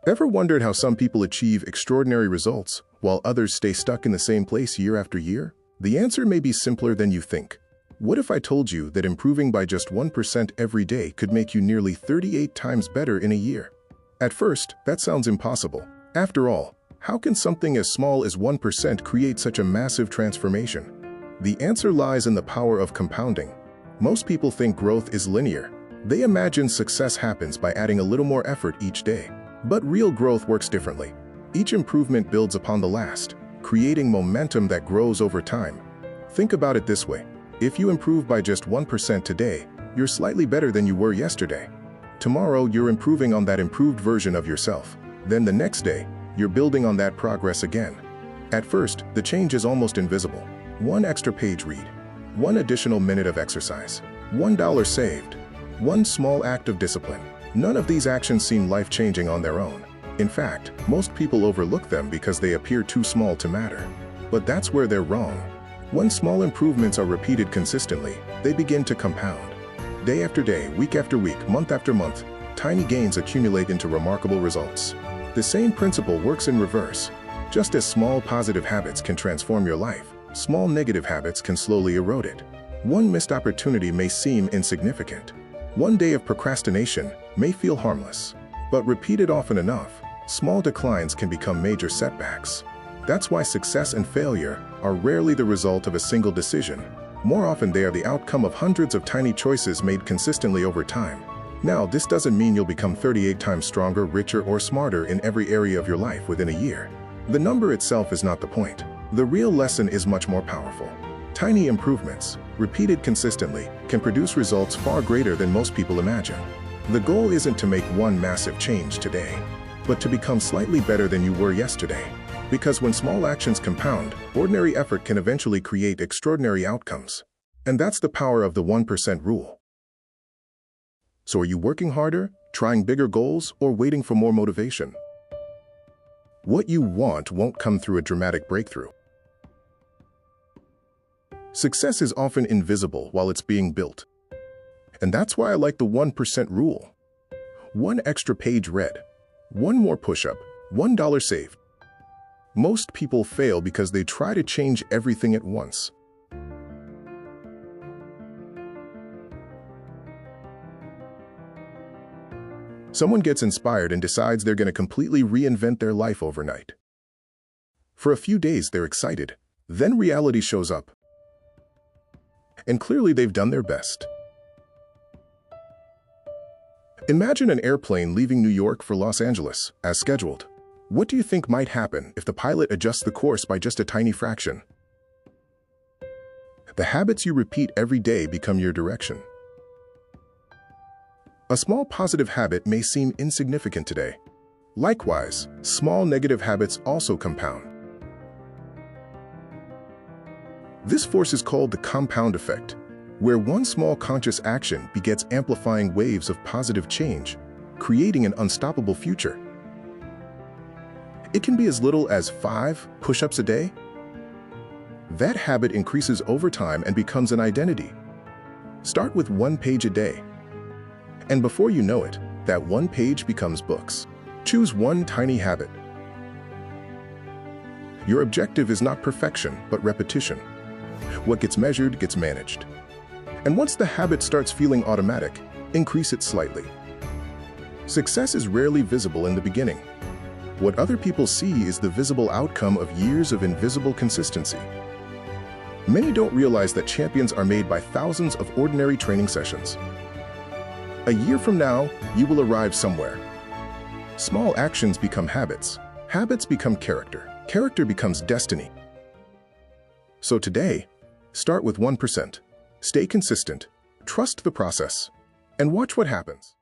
Ever wondered how some people achieve extraordinary results while others stay stuck in the same place year after year? The answer may be simpler than you think. What if I told you that improving by just 1% every day could make you nearly 38 times better in a year? At first, that sounds impossible. After all, how can something as small as 1% create such a massive transformation? The answer lies in the power of compounding. Most people think growth is linear. They imagine success happens by adding a little more effort each day. But real growth works differently. Each improvement builds upon the last, creating momentum that grows over time. Think about it this way. If you improve by just 1% today, you're slightly better than you were yesterday. Tomorrow, you're improving on that improved version of yourself. Then the next day, you're building on that progress again. At first, the change is almost invisible. One extra page read, one additional minute of exercise, $1 saved, one small act of discipline. None of these actions seem life-changing on their own. In fact, most people overlook them because they appear too small to matter. But that's where they're wrong. When small improvements are repeated consistently, they begin to compound. Day after day, week after week, month after month, tiny gains accumulate into remarkable results. The same principle works in reverse. Just as small positive habits can transform your life, small negative habits can slowly erode it. One missed opportunity may seem insignificant. One day of procrastination may feel harmless, but repeated often enough, small declines can become major setbacks. That's why success and failure are rarely the result of a single decision. More often they are the outcome of hundreds of tiny choices made consistently over time. Now, this doesn't mean you'll become 38 times stronger, richer, or smarter in every area of your life within a year. The number itself is not the point. The real lesson is much more powerful. Tiny improvements, repeated consistently, can produce results far greater than most people imagine. The goal isn't to make one massive change today, but to become slightly better than you were yesterday. Because when small actions compound, ordinary effort can eventually create extraordinary outcomes. And that's the power of the 1% rule. So are you working harder, trying bigger goals, or waiting for more motivation? What you want won't come through a dramatic breakthrough. Success is often invisible while it's being built. And that's why I like the 1% rule. One extra page read, one more push-up, $1 saved. Most people fail because they try to change everything at once. Someone gets inspired and decides they're going to completely reinvent their life overnight. For a few days, they're excited. Then reality shows up. And clearly they've done their best. Imagine an airplane leaving New York for Los Angeles, as scheduled. What do you think might happen if the pilot adjusts the course by just a tiny fraction? The habits you repeat every day become your direction. A small positive habit may seem insignificant today. Likewise, small negative habits also compound. This force is called the compound effect, where one small conscious action begets amplifying waves of positive change, creating an unstoppable future. It can be as little as 5 push-ups a day. That habit increases over time and becomes an identity. Start with 1 page a day. And before you know it, that 1 page becomes books. Choose one tiny habit. Your objective is not perfection, but repetition. What gets measured gets managed. And once the habit starts feeling automatic, increase it slightly. Success is rarely visible in the beginning. What other people see is the visible outcome of years of invisible consistency. Many don't realize that champions are made by thousands of ordinary training sessions. A year from now, you will arrive somewhere. Small actions become habits. Habits become character. Character becomes destiny. So today, start with 1%. Stay consistent, trust the process, and watch what happens.